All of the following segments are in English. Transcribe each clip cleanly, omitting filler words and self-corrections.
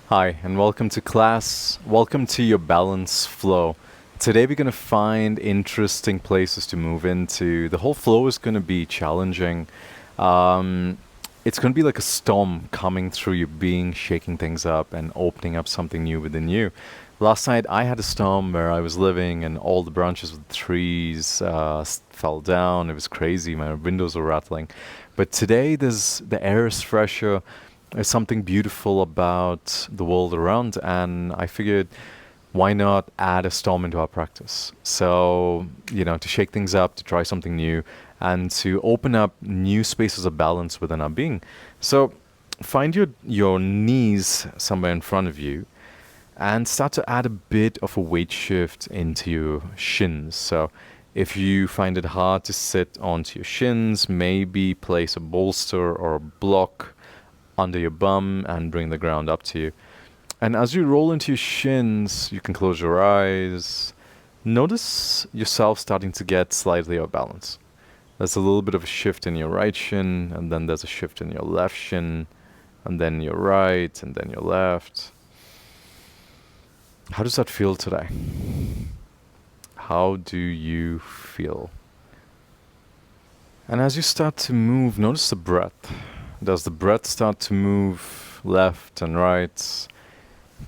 Hi, and welcome to class. Welcome to your balance flow. Today we're going to find interesting places to move into. The whole flow is going to be challenging. Um, it's going to be like a storm coming through your being, shaking things up and opening up something new within you. Last night I had a storm where I was living and all the branches of the trees fell down. It was crazy. My windows were rattling. But today the air is fresher. There's something beautiful about the world around, and I figured why not add a storm into our practice? So, to shake things up, to try something new, and to open up new spaces of balance within our being. So, find your knees somewhere in front of you and start to add a bit of a weight shift into your shins. So, if you find it hard to sit onto your shins, maybe place a bolster or a block under your bum and bring the ground up to you. And as you roll into your shins, you can close your eyes. Notice yourself starting to get slightly off balance. There's a little bit of a shift in your right shin, and then there's a shift in your left shin, and then your right, and then your left. How does that feel today? How do you feel? And as you start to move, notice the breath. Does the breath start to move left and right?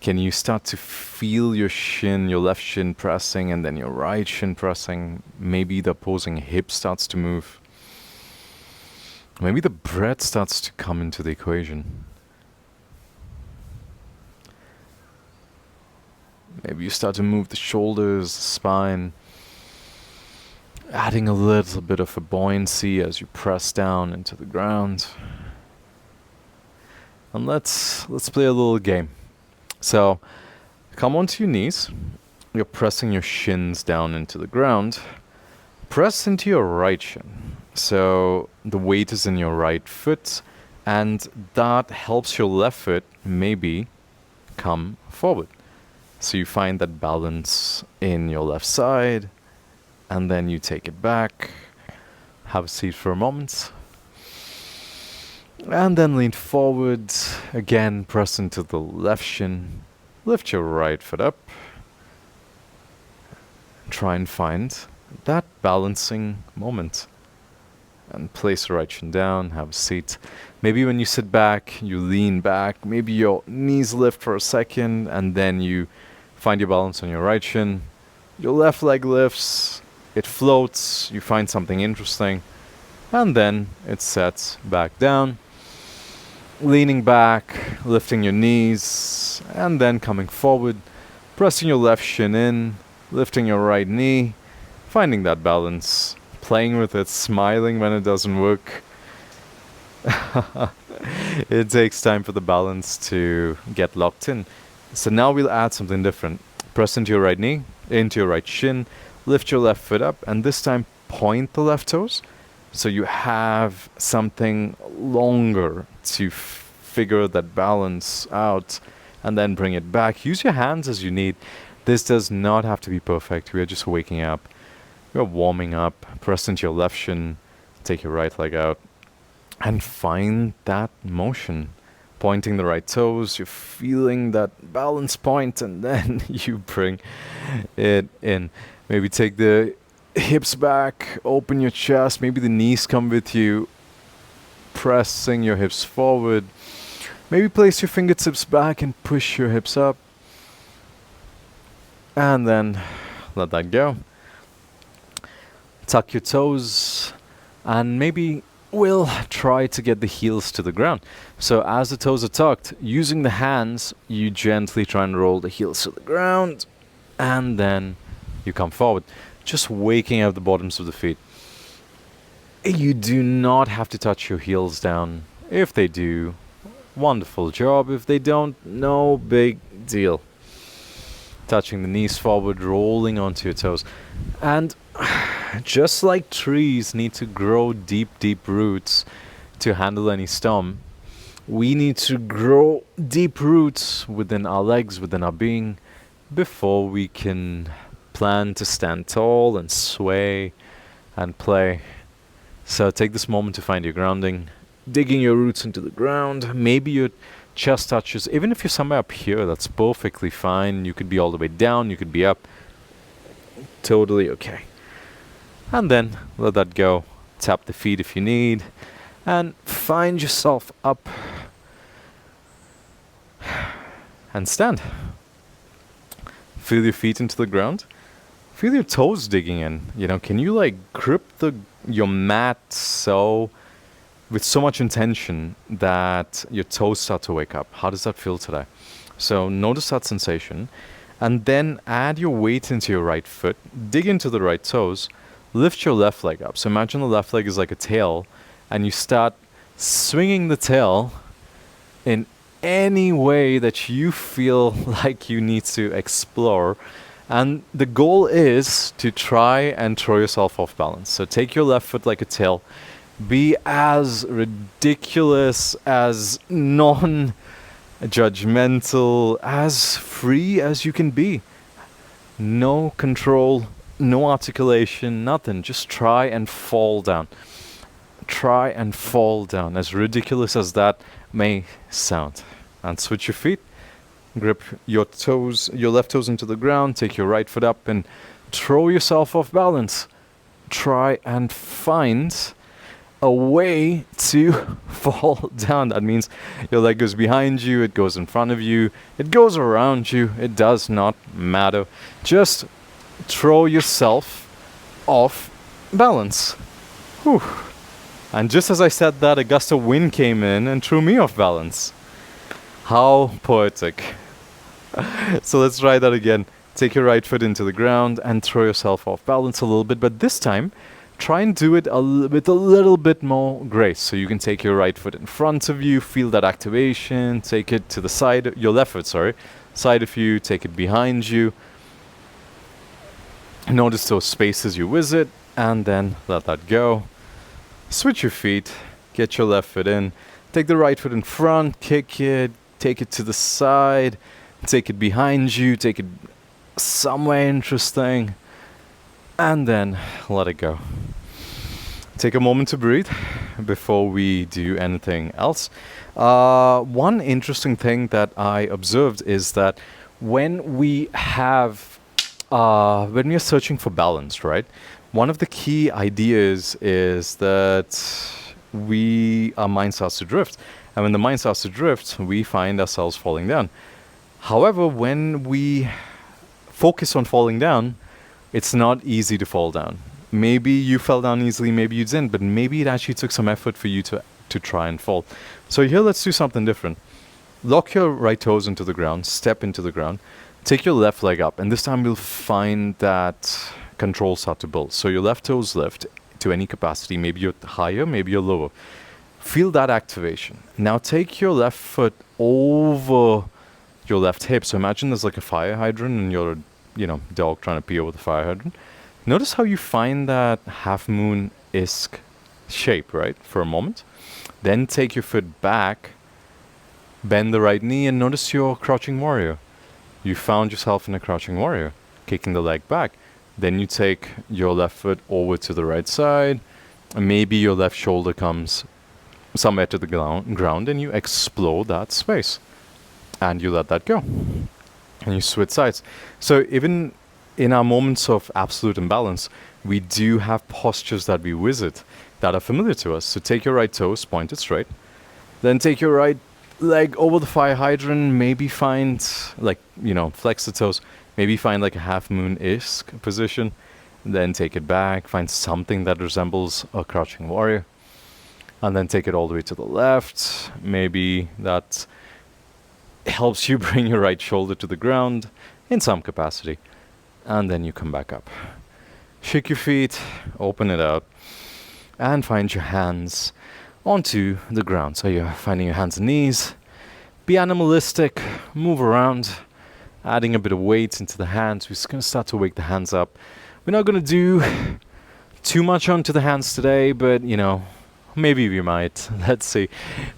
Can you start to feel your shin, your left shin pressing and then your right shin pressing? Maybe the opposing hip starts to move. Maybe the breath starts to come into the equation. Maybe you start to move the shoulders, the spine, adding a little bit of a buoyancy as you press down into the ground. And let's play a little game. So, come onto your knees. You're pressing your shins down into the ground. Press into your right shin. So, the weight is in your right foot, and that helps your left foot maybe come forward. So, you find that balance in your left side, and then you take it back. Have a seat for a moment. And then lean forward. Again, press into the left shin. Lift your right foot up. Try and find that balancing moment. And place the right shin down. Have a seat. Maybe when you sit back, you lean back. Maybe your knees lift for a second. And then you find your balance on your right shin. Your left leg lifts. It floats. You find something interesting. And then it sets back down. Leaning back, lifting your knees, and then coming forward, pressing your left shin in, lifting your right knee, finding that balance, playing with it, smiling when it doesn't work. It takes time for the balance to get locked in. So now we'll add something different. Press into your right knee, into your right shin, lift your left foot up, and this time point the left toes. So you have something longer to figure that balance out and then bring it back. Use your hands as you need. This does not have to be perfect. We are just waking up. We are warming up. Press into your left shin. Take your right leg out. And find that motion. Pointing the right toes. You're feeling that balance point and then you bring it in. Maybe take the hips back, open your chest, maybe the knees come with you, pressing your hips forward. Maybe place your fingertips back and push your hips up. And then let that go. Tuck your toes and maybe we'll try to get the heels to the ground. So as the toes are tucked, using the hands, you gently try and roll the heels to the ground and then you come forward. Just waking up the bottoms of the feet. You do not have to touch your heels down. If they do, wonderful job. If they don't, no big deal. Touching the knees forward, rolling onto your toes. And just like trees need to grow deep, deep roots to handle any storm, we need to grow deep roots within our legs, within our being, before we can plan to stand tall and sway and play. So take this moment to find your grounding, digging your roots into the ground. Maybe you're chest touches. Even if you're somewhere up here, that's perfectly fine. You could be all the way down, you could be up. Totally okay. And then let that go. Tap the feet if you need. And find yourself up. And stand. Feel your feet into the ground. Feel your toes digging in. Can you like grip your mat with so much intention that your toes start to wake up? How does that feel today? So notice that sensation. And then add your weight into your right foot. Dig into the right toes. Lift your left leg up. So imagine the left leg is like a tail. And you start swinging the tail in any way that you feel like you need to explore. And the goal is to try and throw yourself off balance. So take your left foot like a tail. Be as ridiculous, as non-judgmental, as free as you can be. No control, no articulation, nothing. Just try and fall down. Try and fall down, as ridiculous as that may sound. And switch your feet. Grip your left toes into the ground, take your right foot up and throw yourself off balance. Try and find a way to fall down. That means your leg goes behind you, it goes in front of you, it goes around you. It does not matter. Just throw yourself off balance. Whew. And just as I said that, a gust of wind came in and threw me off balance. How poetic. So let's try that again. Take your right foot into the ground and throw yourself off balance a little bit. But this time, try and do it with a little bit more grace. So you can take your right foot in front of you, feel that activation, take it to the side, your left foot, side of you, take it behind you. Notice those spaces you visit, and then let that go. Switch your feet, get your left foot in, take the right foot in front, kick it, take it to the side, take it behind you, take it somewhere interesting, and then let it go. Take a moment to breathe before we do anything else. One interesting thing that I observed is that when we are searching for balance, right? One of the key ideas is that our mind starts to drift. And when the mind starts to drift, we find ourselves falling down. However, when we focus on falling down, it's not easy to fall down. Maybe you fell down easily, maybe you didn't, but maybe it actually took some effort for you to try and fall. So here, let's do something different. Lock your right toes into the ground, step into the ground, take your left leg up, and this time you'll find that control start to build. So your left toes lift to any capacity. Maybe you're higher, maybe you're lower. Feel that activation. Now take your left foot over your left hip. So imagine there's like a fire hydrant and you're a dog trying to pee over the fire hydrant. Notice how you find that half moon-esque shape, right, for a moment. Then take your foot back, bend the right knee, and notice your crouching warrior. You found yourself in a crouching warrior, kicking the leg back. Then you take your left foot over to the right side, and maybe your left shoulder comes somewhere to the ground, and you explore that space. And you let that go. And you switch sides. So even in our moments of absolute imbalance, we do have postures that we visit that are familiar to us. So take your right toes, point it straight. Then take your right leg over the fire hydrant, maybe find, flex the toes. Maybe find like a half moon-esque position. Then take it back, find something that resembles a crouching warrior. And then take it all the way to the left. Maybe that helps you bring your right shoulder to the ground in some capacity. And then you come back up. Shake your feet, open it out, and find your hands onto the ground. So you're finding your hands and knees. Be animalistic, move around, adding a bit of weight into the hands. We're just going to start to wake the hands up. We're not going to do too much onto the hands today, but, maybe we might. Let's see.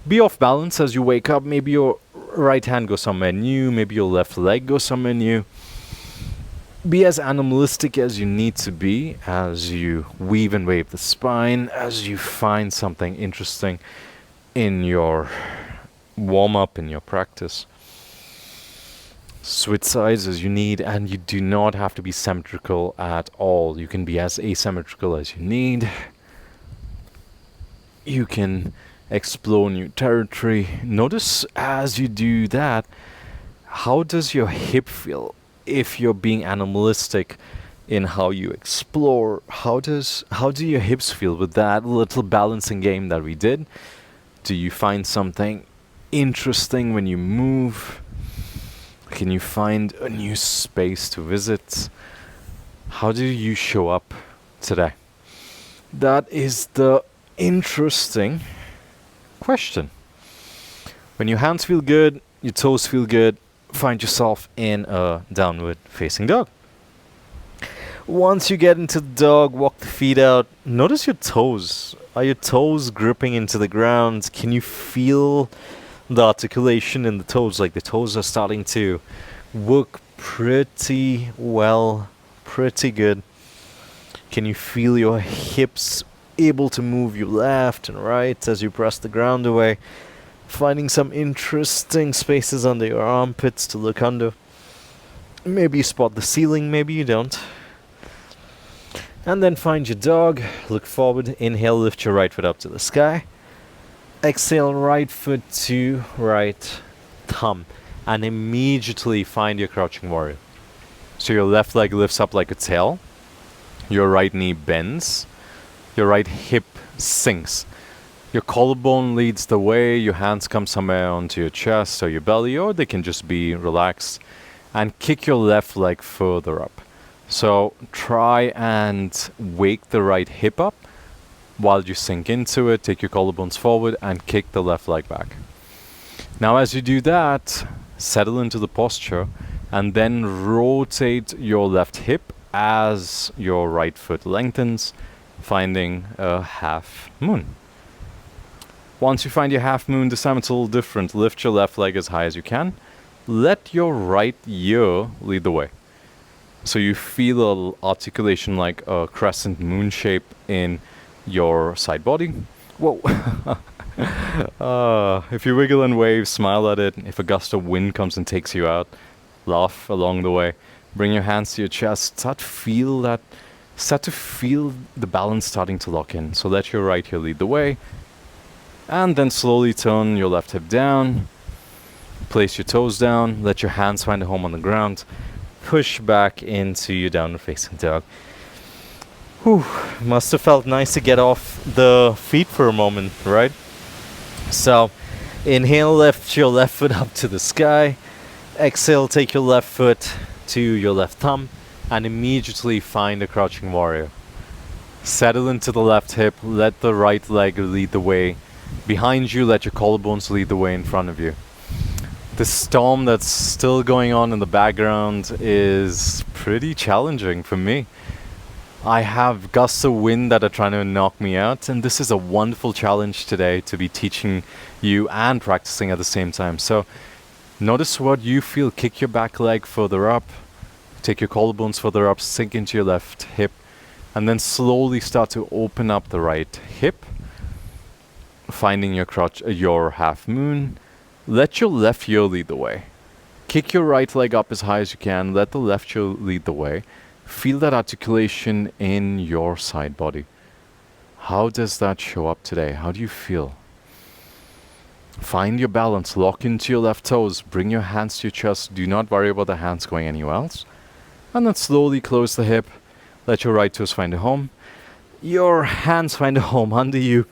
Be off balance as you wake up. Maybe your right hand goes somewhere new. Maybe your left leg goes somewhere new. Be as animalistic as you need to be as you weave and wave the spine, as you find something interesting in your warm up in your practice. Switch sides as you need, and you do not have to be symmetrical at all. You can be as asymmetrical as you need. You can explore new territory. Notice as you do that, how does your hip feel? If you're being animalistic in how you explore, how do your hips feel with that little balancing game that we did? Do you find something interesting when you move? Can you find a new space to visit? How do you show up today? That is the interesting question. When your hands feel good, your toes feel good, find yourself in a downward facing dog. Once you get into the dog, walk the feet out. Notice your toes. Are your toes gripping into the ground? Can you feel the articulation in the toes? Like the toes are starting to work pretty well, pretty good. Can you feel your hips able to move you left and right as you press the ground away? Finding some interesting spaces under your armpits to look under. Maybe you spot the ceiling, maybe you don't. And then find your dog, look forward, inhale, lift your right foot up to the sky. Exhale, right foot to right thumb. And immediately find your crouching warrior. So your left leg lifts up like a tail. Your right knee bends. Your right hip sinks. Your collarbone leads the way. Your hands come somewhere onto your chest or your belly, or they can just be relaxed. And kick your left leg further up. So try and wake the right hip up while you sink into it. Take your collarbones forward and kick the left leg back. Now as you do that, settle into the posture and then rotate your left hip as your right foot lengthens, finding a half moon. Once you find your half moon, this time it's a little different. Lift your left leg as high as you can. Let your right ear lead the way. So you feel a articulation like a crescent moon shape in your side body. Whoa. If you wiggle and wave, smile at it. If a gust of wind comes and takes you out, laugh along the way. Bring your hands to your chest. Start to feel the balance starting to lock in. So let your right ear lead the way. And then slowly turn your left hip down. Place your toes down. Let your hands find a home on the ground. Push back into your downward facing dog. Whew, must have felt nice to get off the feet for a moment, right? So, inhale, lift your left foot up to the sky. Exhale, take your left foot to your left thumb and immediately find a crouching warrior. Settle into the left hip, let the right leg lead the way. Behind you, let your collarbones lead the way in front of you. The storm that's still going on in the background is pretty challenging for me. I have gusts of wind that are trying to knock me out, and this is a wonderful challenge today to be teaching you and practicing at the same time. So notice what you feel. Kick your back leg further up, take your collarbones further up, sink into your left hip, and then slowly start to open up the right hip, finding your half moon. Let your left ear lead the way. Kick your right leg up as high as you can. Let the left ear lead the way. Feel that articulation in your side body. How does that show up today? How do you feel? Find your balance. Lock into your left toes. Bring your hands to your chest. Do not worry about the hands going anywhere else. And then slowly close the hip. Let your right toes find a home. Your hands find a home under you.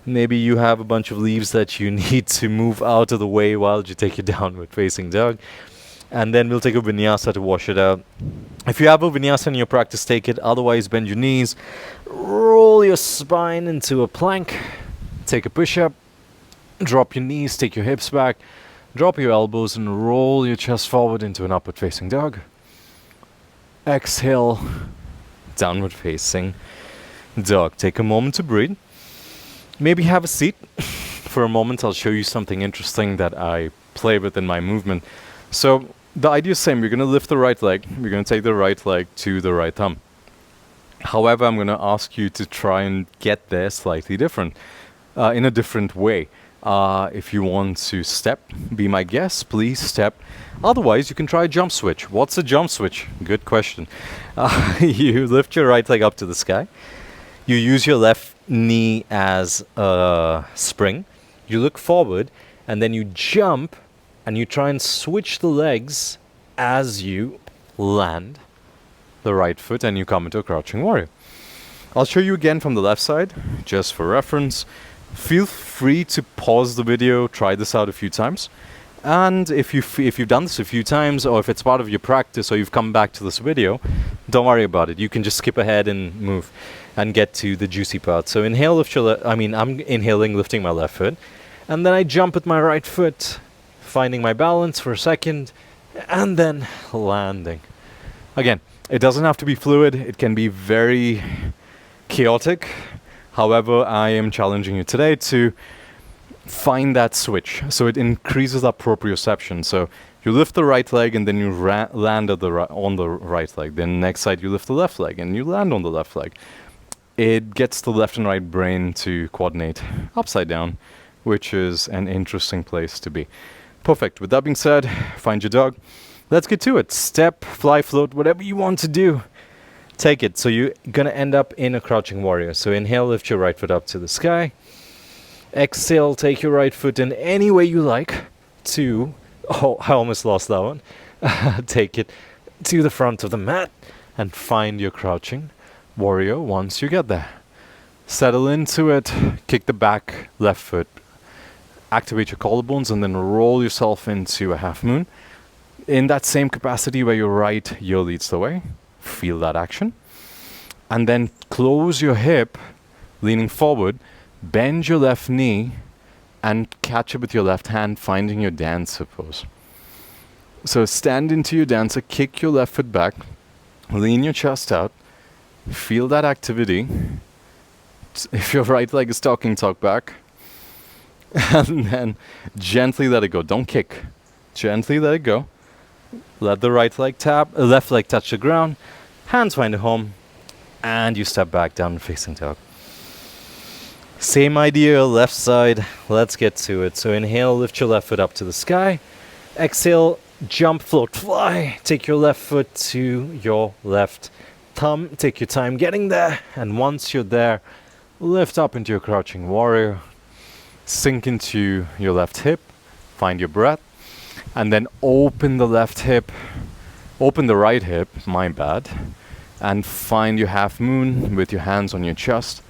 Maybe you have a bunch of leaves that you need to move out of the way while you take your downward facing dog. And then we'll take a vinyasa to wash it out. If you have a vinyasa in your practice, take it. Otherwise, bend your knees. Roll your spine into a plank. Take a push-up. Drop your knees, take your hips back. Drop your elbows and roll your chest forward into an upward facing dog. Exhale, downward facing dog. Take a moment to breathe. Maybe have a seat for a moment. I'll show you something interesting that I play with in my movement. So the idea is same. You're going to lift the right leg. You're going to take the right leg to the right thumb. However, I'm going to ask you to try and get there slightly different, in a different way. If you want to step, be my guest, please step. Otherwise, you can try a jump switch. What's a jump switch? Good question. You lift your right leg up to the sky. You use your left knee as a spring. You look forward, and then you jump, and you try and switch the legs as you land the right foot, and you come into a crouching warrior. I'll show you again from the left side, just for reference. Feel free to pause the video, try this out a few times. And if you've done this a few times, or if it's part of your practice, or you've come back to this video, don't worry about it. You can just skip ahead and move and get to the juicy part. So inhale, lift your I'm inhaling, lifting my left foot. And then I jump with my right foot, finding my balance for a second, and then landing. Again, it doesn't have to be fluid. It can be very chaotic. However, I am challenging you today to find that switch, so it increases that proprioception. So you lift the right leg and then you land on the right leg. Then next side you lift the left leg and you land on the left leg. It gets the left and right brain to coordinate upside down, which is an interesting place to be. Perfect. With that being said, find your dog. Let's get to it. Step, fly, float, whatever you want to do. Take it. So you're going to end up in a crouching warrior. So inhale, lift your right foot up to the sky. Exhale, take your right foot in any way you like to... Oh, I almost lost that one. Take it to the front of the mat and find your crouching warrior once you get there. Settle into it. Kick the back left foot. Activate your collarbones and then roll yourself into a half moon. In that same capacity where your right ear leads the way. Feel that action. And then close your hip, leaning forward. Bend your left knee and catch it with your left hand, finding your dancer pose. So stand into your dancer, kick your left foot back, lean your chest out, feel that activity. If your right leg is talking, talk back. And then gently let it go. Don't kick. Gently let it go. Let the right leg left leg touch the ground. Hands find a home. And you step back down facing dog. Same idea, left side. Let's get to it. So inhale, lift your left foot up to the sky. Exhale, jump, float, fly. Take your left foot to your left thumb. Take your time getting there. And once you're there, lift up into your crouching warrior. Sink into your left hip. Find your breath. And then open the left hip. Open the right hip, my bad. And find your half moon with your hands on your chest.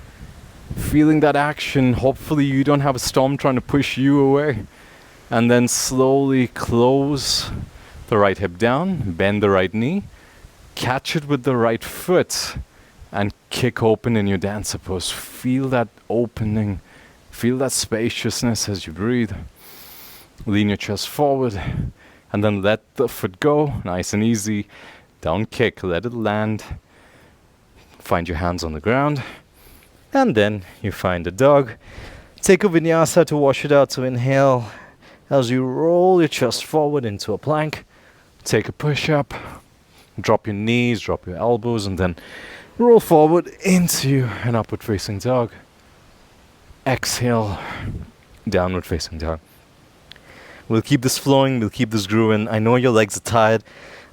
Feeling that action. Hopefully you don't have a storm trying to push you away. And then slowly close the right hip down. Bend the right knee. Catch it with the right foot. And kick open in your dancer pose. Feel that opening. Feel that spaciousness as you breathe. Lean your chest forward. And then let the foot go. Nice and easy. Don't kick. Let it land. Find your hands on the ground. And then you find a dog. Take a vinyasa to wash it out. So inhale as you roll your chest forward into a plank. Take a push-up. Drop your knees, drop your elbows, and then roll forward into an upward facing dog. Exhale, downward facing dog. We'll keep this flowing, we'll keep this grooving. I know your legs are tired.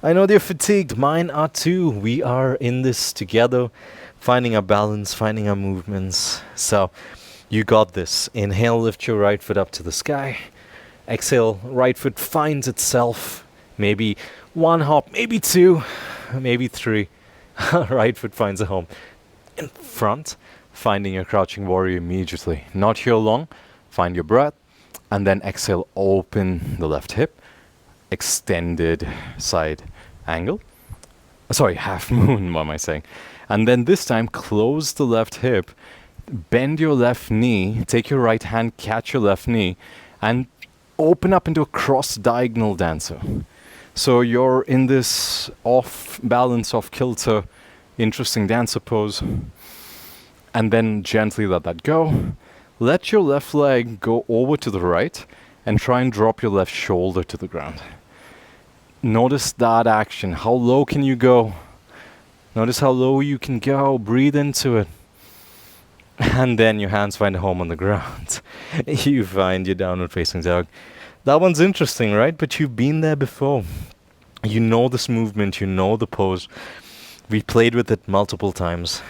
I know they're fatigued. Mine are too. We are in this together, finding our balance, finding our movements. So you got this. Inhale, lift your right foot up to the sky. Exhale, right foot finds itself. Maybe one hop, maybe two, maybe three. Right foot finds a home. In front, finding your crouching warrior immediately. Not here long. Find your breath. And then exhale, open the left hip. Extended side angle. Sorry, half moon, what am I saying? And then this time, close the left hip. Bend your left knee. Take your right hand, catch your left knee. And open up into a cross-diagonal dancer. So you're in this off-balance, off-kilter, interesting dancer pose. And then gently let that go. Let your left leg go over to the right and try and drop your left shoulder to the ground. Notice that action. How low can you go? Notice how low you can go. Breathe into it. And then your hands find a home on the ground. You find your downward facing dog. That one's interesting, right? But you've been there before. You know this movement, you know the pose. We played with it multiple times.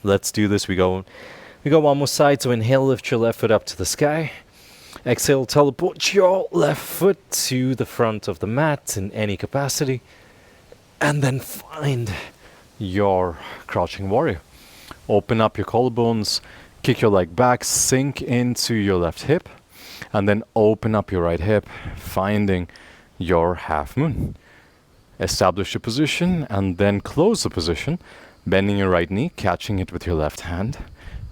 Let's do this. We go one more side. So inhale, lift your left foot up to the sky. Exhale, teleport your left foot to the front of the mat in any capacity. And then find your crouching warrior. Open up your collarbones, kick your leg back, sink into your left hip, and then open up your right hip, finding your half moon. Establish your position and then close the position, bending your right knee, catching it with your left hand,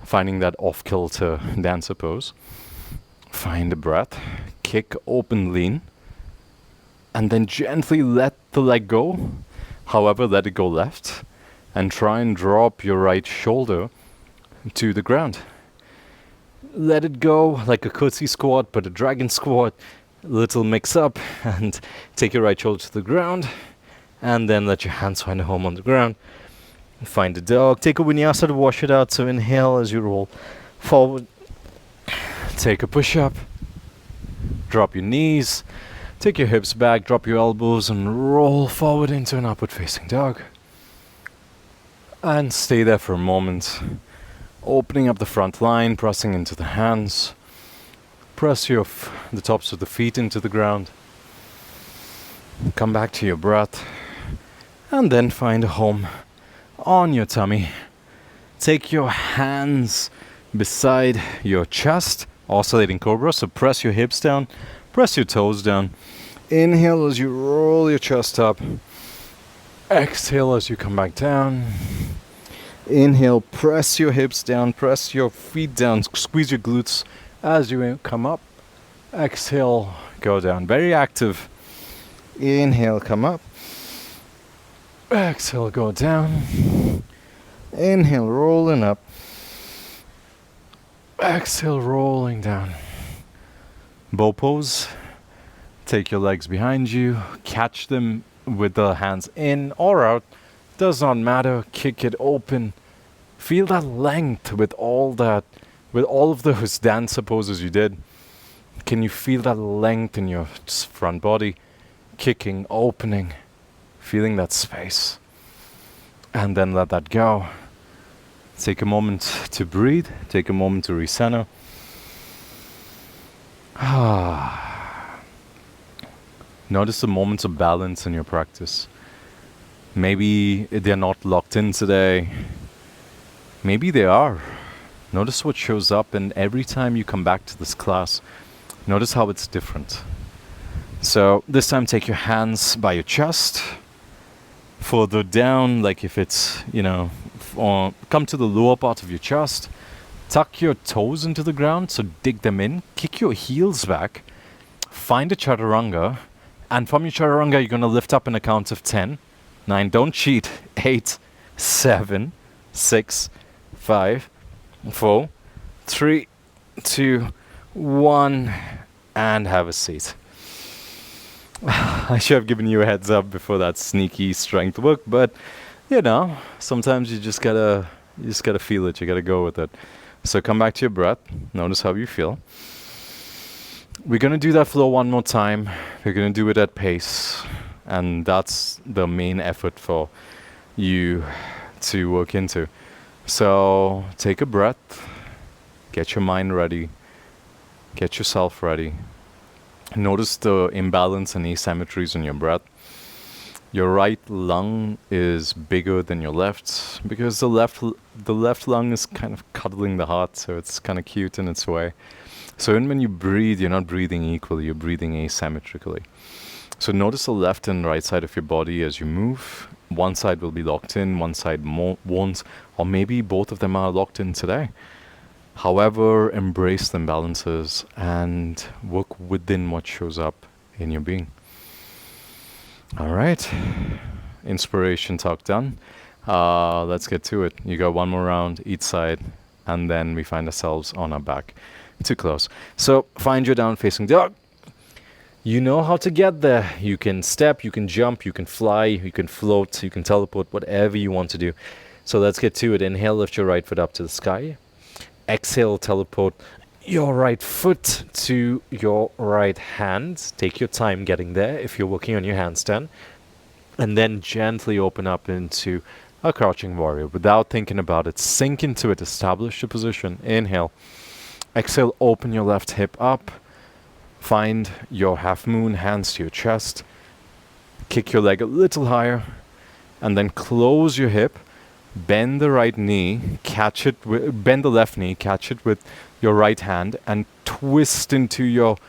finding that off-kilter dancer pose. Find a breath, kick, open, lean, and then gently let the leg go. However, let it go left, and try and drop your right shoulder to the ground. Let it go like a curtsy squat, but a dragon squat. Little mix up, and take your right shoulder to the ground, and then let your hands find a home on the ground. Find a dog. Take a vinyasa to wash it out. So inhale as you roll forward. Take a push-up. Drop your knees. Take your hips back, drop your elbows, and roll forward into an upward facing dog. And stay there for a moment. Opening up the front line, pressing into the hands. Press the tops of the feet into the ground. Come back to your breath. And then find a home on your tummy. Take your hands beside your chest, oscillating cobra. So press your hips down, press your toes down. Inhale as you roll your chest up. Exhale as you come back down. Inhale, press your hips down, press your feet down, squeeze your glutes as you come up. Exhale, go down. Very active. Inhale, come up. Exhale, go down. Inhale, rolling up. Exhale, rolling down. Bow pose. Take your legs behind you. Catch them with the hands in or out. Does not matter. Kick it open. Feel that length with all of those dancer poses you did. Can you feel that length in your front body? Kicking, opening, feeling that space. And then let that go. Take a moment to breathe. Take a moment to recenter. Notice the moments of balance in your practice. Maybe they're not locked in today. Maybe they are. Notice what shows up, and every time you come back to this class, notice how it's different. So this time take your hands by your chest, further down, like if it's, come to the lower part of your chest, tuck your toes into the ground, so dig them in, kick your heels back, find a chaturanga, and from your chaturanga you're going to lift up in a count of 10, 9, don't cheat, 8, 7, 6, 5, 4, 3, 2, 1, and have a seat. I should have given you a heads up before that sneaky strength work, but sometimes you just gotta feel it, you gotta go with it. So come back to your breath, notice how you feel. We're gonna do that flow one more time. We're gonna do it at pace, and that's the main effort for you to work into. So take a breath, get your mind ready, get yourself ready. Notice the imbalance and asymmetries in your breath. Your right lung is bigger than your left because the left lung is kind of cuddling the heart, so it's kind of cute in its way. So when you breathe, you're not breathing equally, you're breathing asymmetrically. So notice the left and right side of your body as you move. One side will be locked in, one side won't, or maybe both of them are locked in today. However, embrace the imbalances and work within what shows up in your being. All right, inspiration talk done. Let's get to it. You got one more round each side, and then we find ourselves on our back to close. So find your down facing dog. You know how to get there. You can step, you can jump, you can fly, you can float, you can teleport, whatever you want to do. So let's get to it. Inhale, lift your right foot up to the sky. Exhale, teleport your right foot to your right hand. Take your time getting there if you're working on your handstand. And then gently open up into a crouching warrior without thinking about it. Sink into it, establish the position. Inhale. Exhale, open your left hip up. Find your half moon, hands to your chest. Kick your leg a little higher. And then close your hip. Bend the right knee, bend the left knee, catch it with your right hand, and twist into your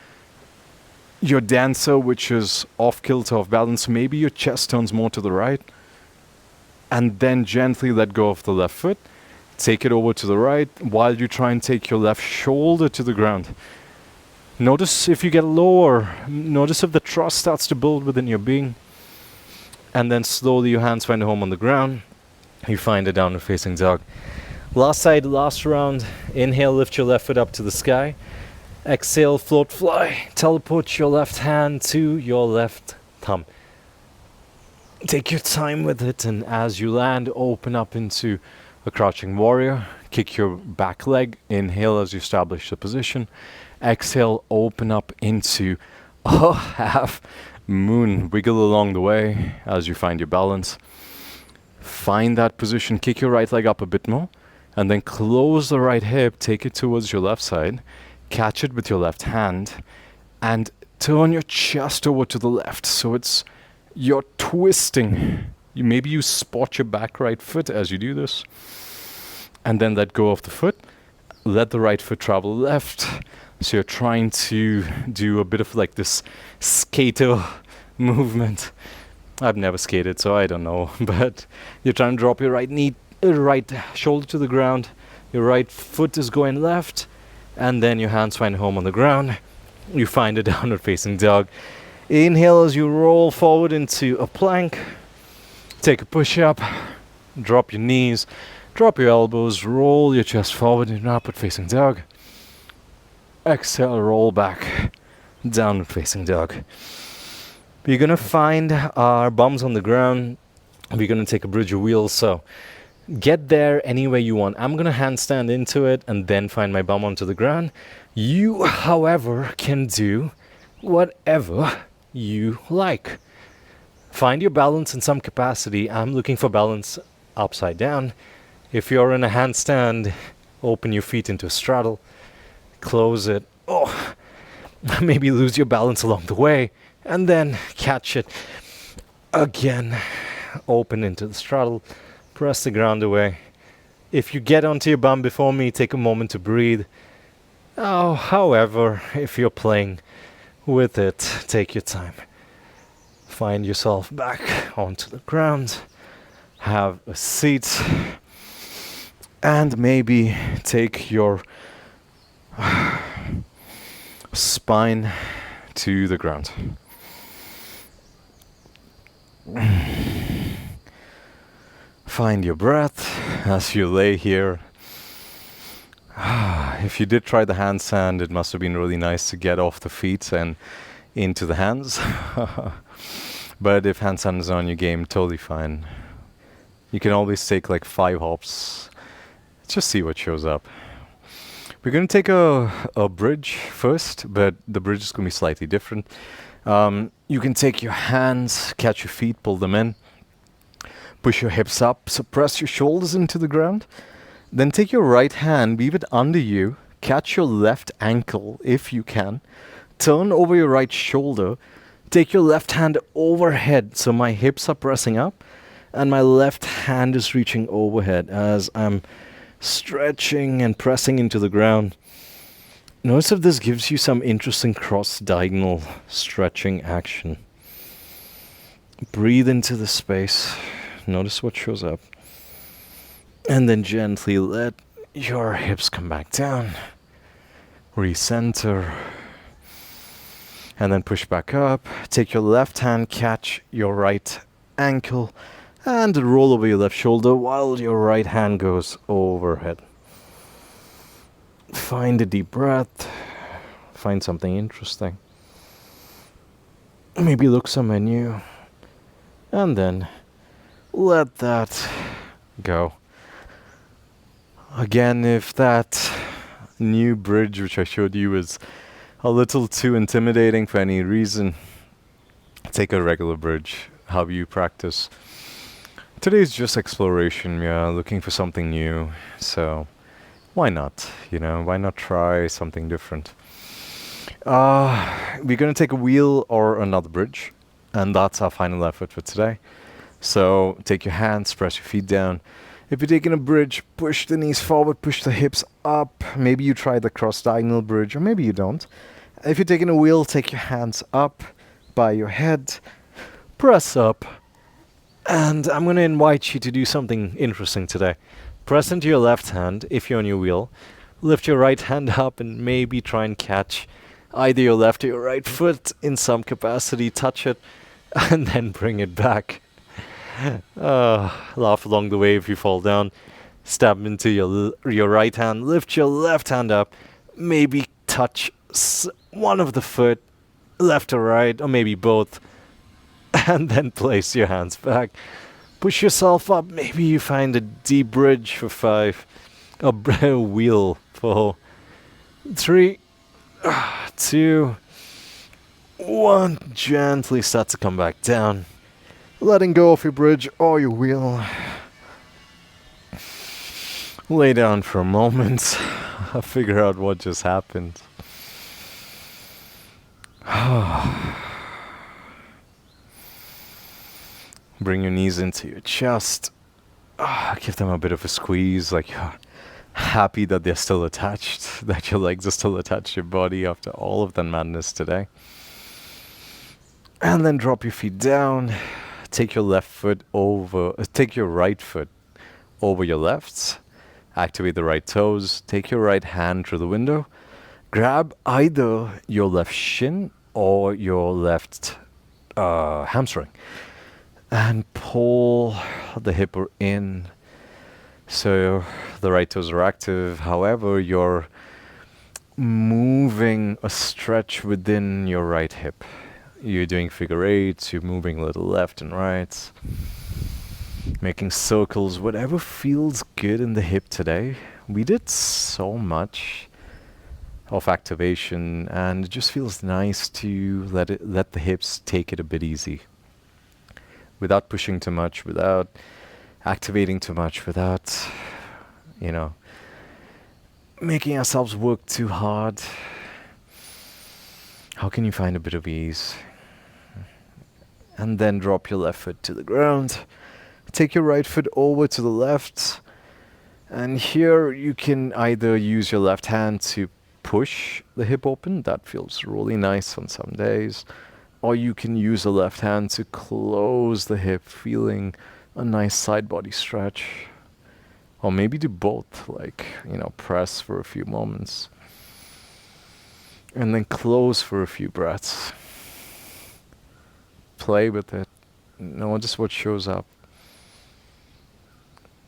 dancer, which is off kilter, off balance. Maybe your chest turns more to the right. And then gently let go of the left foot. Take it over to the right while you try and take your left shoulder to the ground. Notice if you get lower. Notice if the trust starts to build within your being. And then slowly your hands find a home on the ground. You find a downward facing dog. Last side, last round. Inhale, lift your left foot up to the sky. Exhale, float fly. Teleport your left hand to your left thumb. Take your time with it, and as you land, open up into a crouching warrior. Kick your back leg. Inhale as you establish the position. Exhale, open up into a half moon. Wiggle along the way as you find your balance. Find that position, kick your right leg up a bit more, and then close the right hip, take it towards your left side, catch it with your left hand, and turn your chest over to the left. So you're twisting. Maybe you spot your back right foot as you do this, and then let go of the foot. Let the right foot travel left. So you're trying to do a bit of like this skater movement. I've never skated, so I don't know. But you're trying to drop your right knee, right shoulder to the ground. Your right foot is going left, and then your hands find home on the ground. You find a downward facing dog. Inhale as you roll forward into a plank. Take a push up. Drop your knees. Drop your elbows. Roll your chest forward in an upward facing dog. Exhale, roll back. Downward facing dog. We're going to find our bums on the ground. We're going to take a bridge of wheels. So get there any way you want. I'm going to handstand into it and then find my bum onto the ground. You, however, can do whatever you like. Find your balance in some capacity. I'm looking for balance upside down. If you're in a handstand, open your feet into a straddle. Close it. Oh, maybe lose your balance along the way. And then catch it again. Open into the straddle. Press the ground away. If you get onto your bum before me, take a moment to breathe. Oh, however, if you're playing with it, take your time. Find yourself back onto the ground. Have a seat. And maybe take your spine to the ground. Find your breath as you lay here. If you did try the handstand, it must have been really nice to get off the feet and into the hands. But if handstand is on your game, totally fine. You can always take like 5 hops. Just see what shows up. We're going to take a bridge first, but the bridge is going to be slightly different. You can take your hands, catch your feet, pull them in. Push your hips up, so press your shoulders into the ground. Then take your right hand, weave it under you, catch your left ankle if you can. Turn over your right shoulder. Take your left hand overhead, so my hips are pressing up, and my left hand is reaching overhead as I'm stretching and pressing into the ground. Notice if this gives you some interesting cross-diagonal stretching action. Breathe into the space. Notice what shows up. And then gently let your hips come back down. Recenter. And then push back up. Take your left hand, catch your right ankle, and roll over your left shoulder while your right hand goes overhead. Find a deep breath. Find something interesting. Maybe look somewhere new. And then let that go. Again, if that new bridge which I showed you is a little too intimidating for any reason, take a regular bridge, how you practice. Today's just exploration, yeah, looking for something new. So why not? Why not try something different? We're gonna take a wheel or another bridge, and that's our final effort for today. So take your hands, press your feet down. If you're taking a bridge, push the knees forward, push the hips up. Maybe you try the cross-diagonal bridge, or maybe you don't. If you're taking a wheel, take your hands up by your head, press up. And I'm going to invite you to do something interesting today. Press into your left hand if you're on your wheel. Lift your right hand up and maybe try and catch either your left or your right foot in some capacity. Touch it and then bring it back. Laugh along the way if you fall down. Step into your right hand. Lift your left hand up. Maybe touch one of the foot, left or right, or maybe both. And then place your hands back. Push yourself up. Maybe you find a deep bridge for 5. A wheel for 3, 2, 1. Gently start to come back down. Letting go of your bridge or your wheel. Lay down for a moment. Figure out what just happened. Bring your knees into your chest. Give them a bit of a squeeze, like happy that they're still attached, that your legs are still attached to your body after all of that madness today. And then drop your feet down. Take your take your right foot over your left. Activate the right toes. Take your right hand through the window. Grab either your left shin or your left hamstring. And pull the hip in. So the right toes are active. However, you're moving a stretch within your right hip. You're doing figure 8s. You're moving a little left and right. Making circles. Whatever feels good in the hip today. We did so much of activation, and it just feels nice to let the hips take it a bit easy. Without pushing too much, without activating too much, without, making ourselves work too hard. How can you find a bit of ease? And then drop your left foot to the ground. Take your right foot over to the left. And here you can either use your left hand to push the hip open. That feels really nice on some days. Or you can use the left hand to close the hip, feeling a nice side body stretch. Or maybe do both, like, press for a few moments. And then close for a few breaths. Play with it. Notice what shows up.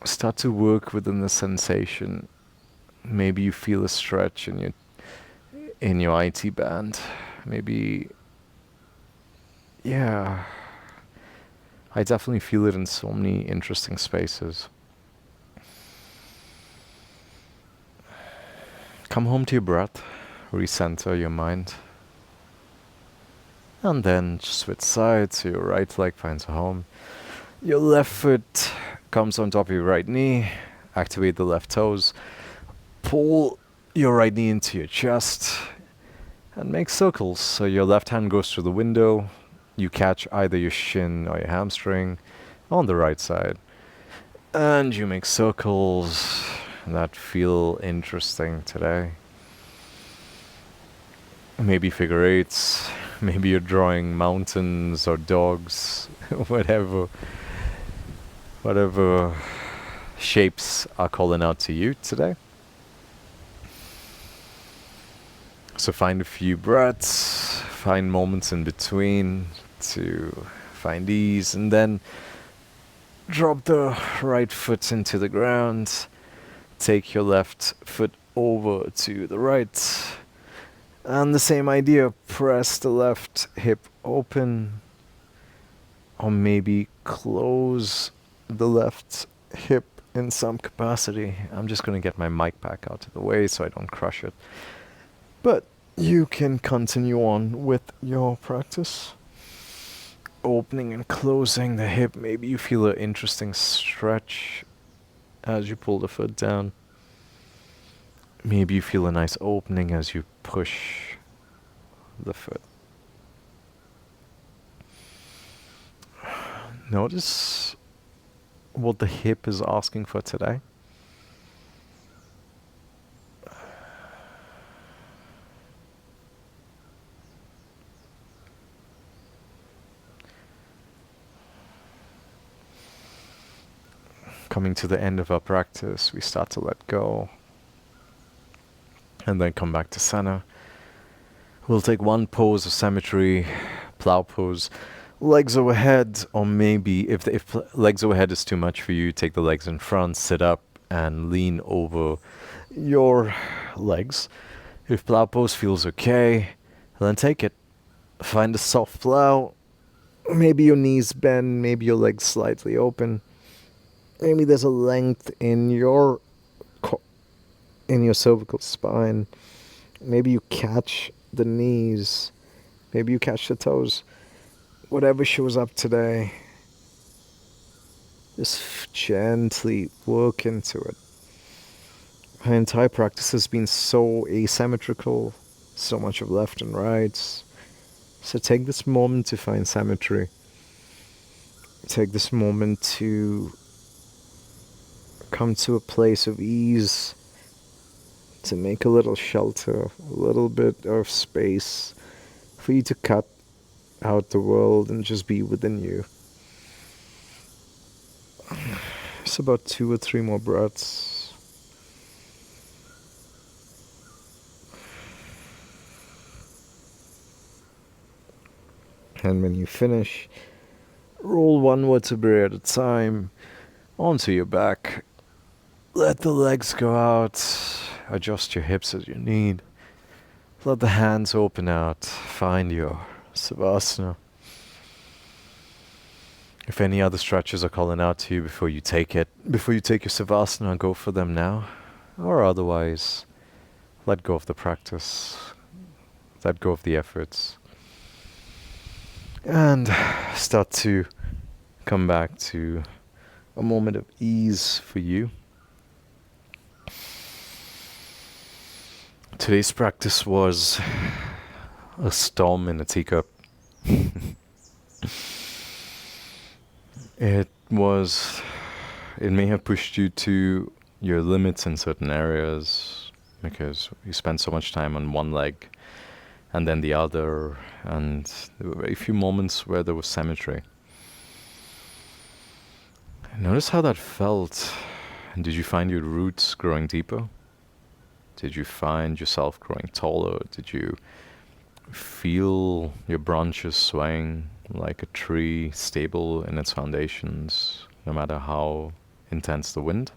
Start to work within the sensation. Maybe you feel a stretch in your IT band. Maybe... Yeah, I definitely feel it in so many interesting spaces. Come home to your breath, recenter your mind, and then switch sides so your right leg finds a home. Your left foot comes on top of your right knee, activate the left toes, pull your right knee into your chest, and make circles. So your left hand goes through the window. You catch either your shin or your hamstring on the right side. And you make circles that feel interesting today. Maybe figure 8s. Maybe you're drawing mountains or dogs. Whatever shapes are calling out to you today. So find a few breaths. Find moments in between to find ease, and then drop the right foot into the ground. Take your left foot over to the right. And the same idea, press the left hip open, or maybe close the left hip in some capacity. I'm just going to get my mic back out of the way so I don't crush it. But you can continue on with your practice. Opening and closing the hip. Maybe you feel an interesting stretch as you pull the foot down. Maybe you feel a nice opening as you push the foot. Notice what the hip is asking for today. Coming to the end of our practice, we start to let go and then come back to center. We'll take one pose of symmetry, plow pose, legs overhead, or maybe if legs overhead is too much for you, take the legs in front, sit up and lean over your legs. If plow pose feels okay, then take it. Find a soft plow. Maybe your knees bend, maybe your legs slightly open. Maybe there's a length in your cervical spine. Maybe you catch the knees. Maybe you catch the toes. Whatever shows up today, just gently work into it. My entire practice has been so asymmetrical, so much of left and right. So take this moment to find symmetry. Take this moment to come to a place of ease, to make a little shelter, a little bit of space for you to cut out the world and just be within you. Just about 2 or 3 more breaths. And when you finish, roll one vertebrae at a time onto your back. Let the legs go out. Adjust your hips as you need. Let the hands open out. Find your Savasana. If any other stretches are calling out to you before you take your Savasana, go for them now. Or otherwise, let go of the practice. Let go of the efforts. And start to come back to a moment of ease for you. Today's practice was a storm in a teacup. It may have pushed you to your limits in certain areas because you spent so much time on one leg and then the other, and there were very few moments where there was symmetry. Notice how that felt. Did you find your roots growing deeper? Did you find yourself growing taller? Did you feel your branches swaying like a tree, stable in its foundations, no matter how intense the wind?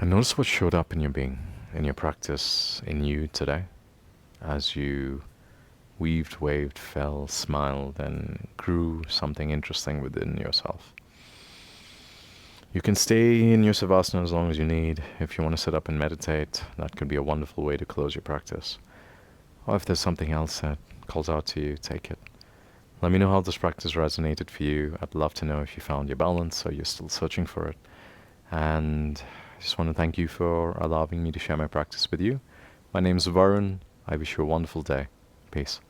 And notice what showed up in your being, in your practice, in you today, as you weaved, waved, fell, smiled, and grew something interesting within yourself. You can stay in your Savasana as long as you need. If you want to sit up and meditate, that could be a wonderful way to close your practice. Or if there's something else that calls out to you, take it. Let me know how this practice resonated for you. I'd love to know if you found your balance or you're still searching for it. And I just want to thank you for allowing me to share my practice with you. My name is Varun. I wish you a wonderful day. Peace.